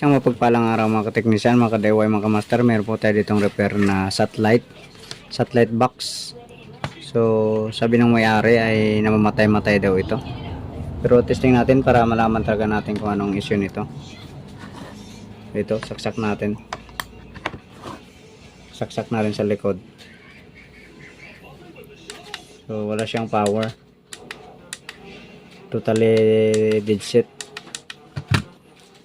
Isang mapagpalang araw mga kateknisyan, mga ka-DIY, mga ka-master. Meron po tayo ditong repair na satellite box. So sabi ng may-ari ay namamatay-matay daw ito. Pero testing natin para malaman talaga natin kung anong issue nito. Ito, saksak natin. Saksak na rin sa likod. So wala siyang power. Totally dead set.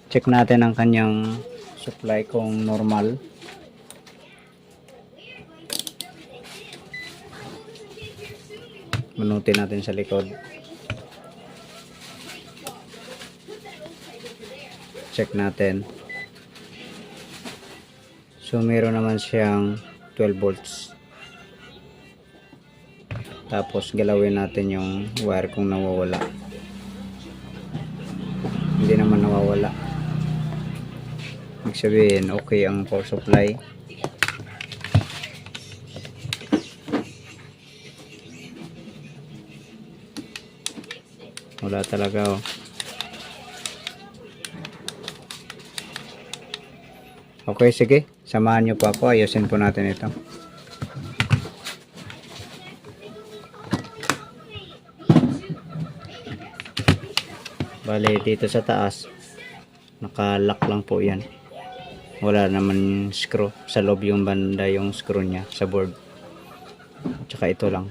Check natin ang kanyang supply kung normal. Manutin natin sa likod. Check natin. So meron naman siyang 12 volts. Tapos galawin natin yung wire kung nawawala. Hindi naman nawawala. Ibig sabihin okay ang power supply. Wala talaga oh. Okay, sige. Samahan nyo po ako. Ayusin po natin ito. Bale, dito sa taas naka-lock lang po yan. Wala naman screw. Sa loob yung banda yung screw nya sa board. Tsaka ito lang.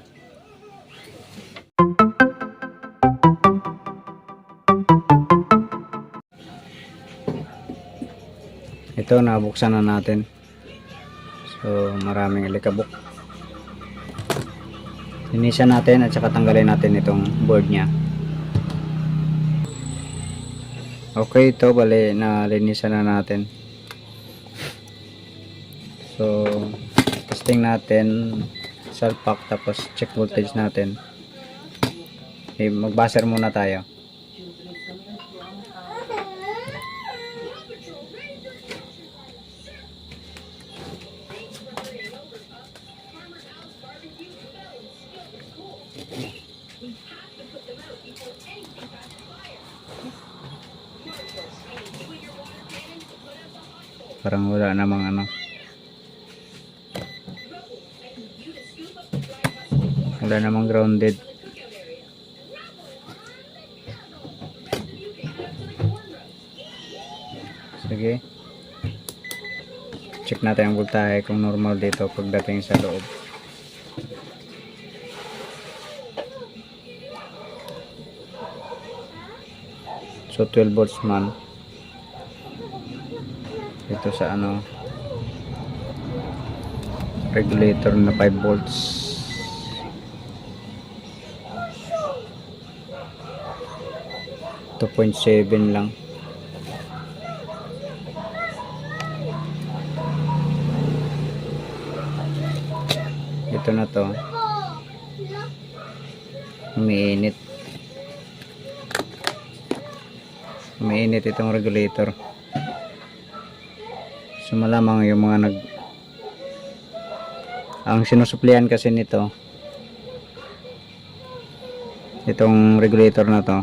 Ito, nabuksan na natin. So maraming alikabok. Linisan natin at saka tanggalin natin itong board nya. Okay, ito bali nalinisan na natin. So testing natin salpak, tapos check voltage natin. Okay, mag-buzzer muna tayo. Parang wala namang ano. Wala namang grounded. Sige. Check natin ang voltahe kung normal dito pagdating sa loob. So 12 volts man. Ito sa ano, regulator na 5 volts. Ito 0.7 lang. Ito na to, umiinit itong regulator. So malamang yung mga ang sinusuplian kasi nito, itong regulator na to,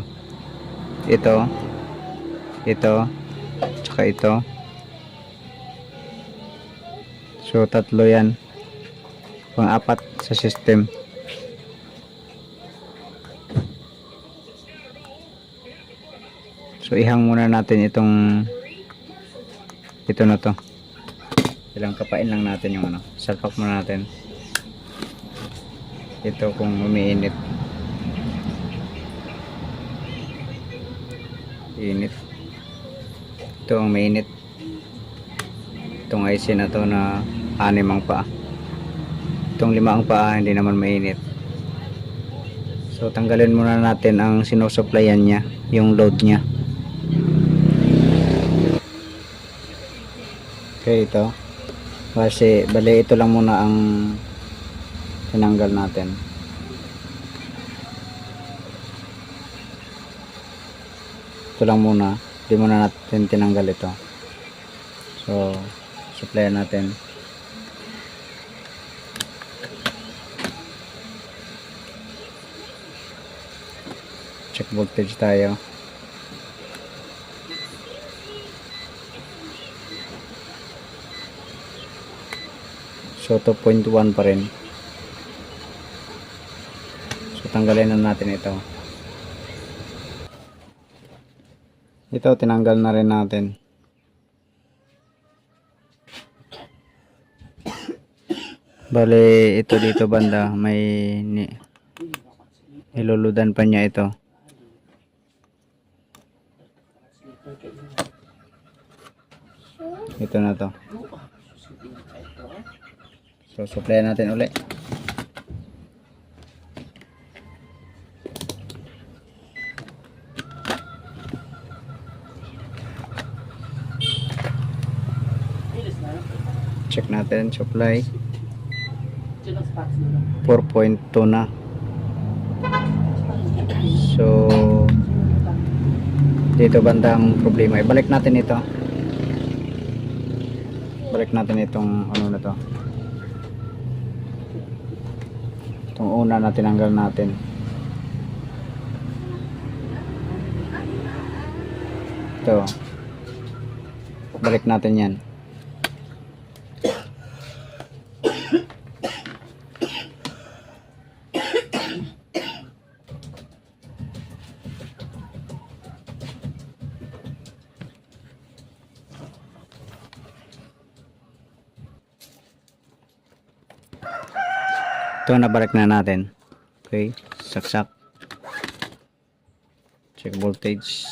ito tsaka ito. So tatlo yan, pang-apat sa system. So ihang muna natin itong ito na to. Ilang kapain lang natin yung ano, salpak muna natin. Ito kung umiinit. Init. Ito ang mainit. Itong IC na to na 6 ang paa. Itong 5 ang paa hindi naman mainit. So tanggalin muna natin ang sinusuplayan niya, yung load niya. Okay, ito. Kasi bali ito lang muna ang tinanggal natin. Ito lang muna. Hindi muna natin tinanggal ito. So supply natin. Check voltage tayo. So 2.1 pa rin. So tanggalin na natin ito. Ito tinanggal na rin natin. Bale ito dito banda may niluludan pa niya ito. Ito na to. So supply natin ulit. Check natin supply. 4.2 na. So dito banda ang problema. Ibalik natin ito. Balik natin itong ano na to. Itong una na tinanggal natin. Ito. Balik natin yan. Ito nabalik na natin. Okay, saksak. Check voltage.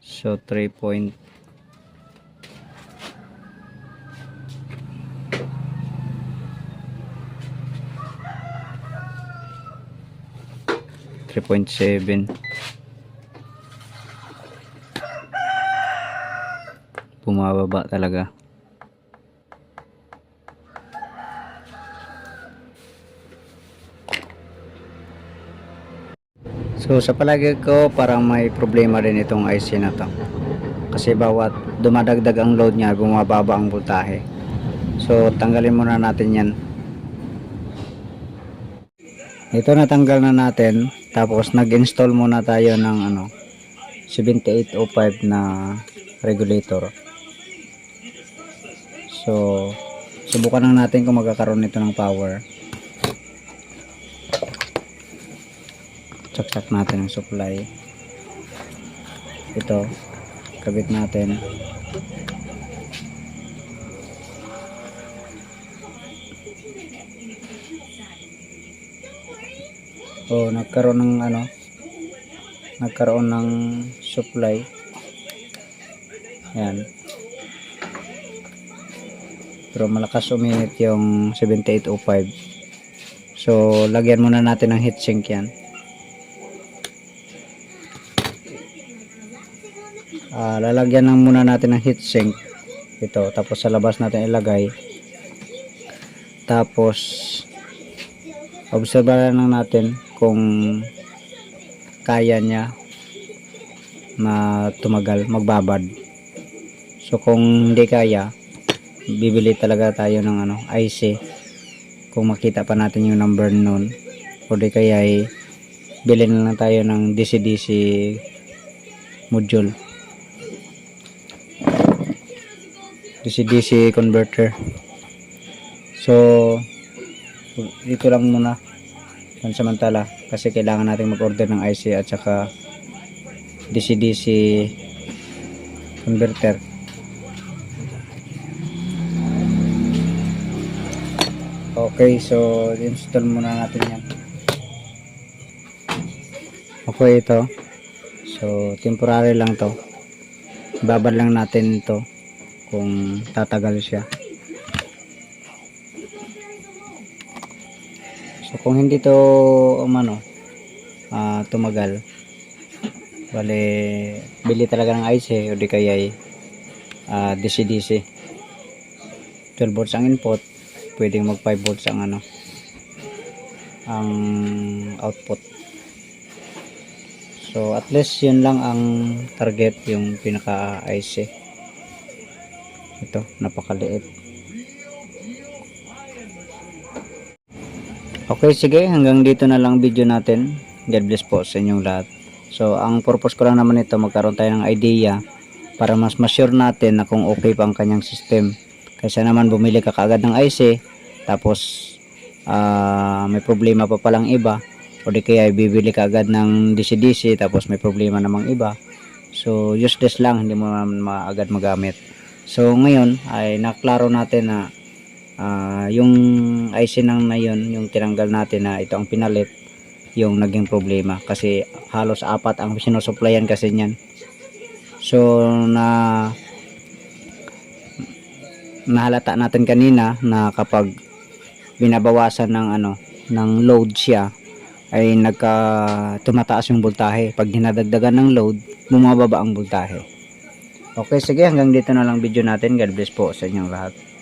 So 3 point 3.7. Bumababa talaga. So sa palagi ko parang may problema rin itong IC na to. Kasi bawat dumadagdag ang load niya, bumababa ang voltahe. So tanggalin muna natin yan. Ito natanggal na natin. Tapos nag-install muna tayo ng 7805 na regulator. So subukan lang natin kung magkakaroon nito ng power. Saksak natin ang supply. Ito kabit natin. Nagkaroon ng supply. Yan. Pero malakas uminit yung 7805. So lagyan muna natin ng heatsink yan. Lalagyan lang muna natin ng heatsink ito, tapos sa labas natin ilagay, tapos obserbahan lang natin kung kaya niya na tumagal, magbabad. So kung hindi kaya, bibili talaga tayo ng IC kung makita pa natin yung number nun, o di kaya bilhin lang tayo ng DC-DC module, DC-DC converter. So dito lang muna pansamantala kasi kailangan natin mag-order ng IC at saka DC-DC converter. Okay, so install muna natin yan. Okay, ito. So temporary lang to. Babad lang natin ito kung tatagal siya. So kung hindi to tumagal, bale bili talaga ng IC o di kaya DC-DC. 12 volts ang input, pwedeng mag 5 volts ang ang output. So at least yun lang ang target, yung pinaka IC. Ito, napakaliit. Okay, sige, hanggang dito na lang video natin. God bless po sa inyong lahat. So ang purpose ko lang naman ito, magkaroon tayo ng idea para mas sure natin na kung okay pa ang kanyang system. Kaysa naman bumili ka kaagad ng IC tapos may problema pa palang iba, o di kaya bibili ka agad ng DC-DC tapos may problema namang iba. So useless lang, hindi mo naman agad magamit. So ngayon ay naklaro natin na yung IC nang na yun, yung tinanggal natin na ito ang pinalit, yung naging problema kasi halos 4 ang sinusuplayan kasi niyan. So nahalata natin kanina na kapag binabawasan ng ng load siya ay tumataas yung voltahe. Pag dinadagdagan ng load, bumababa ang voltahe. Okay, sige, hanggang dito na lang video natin. God bless po sa inyong lahat.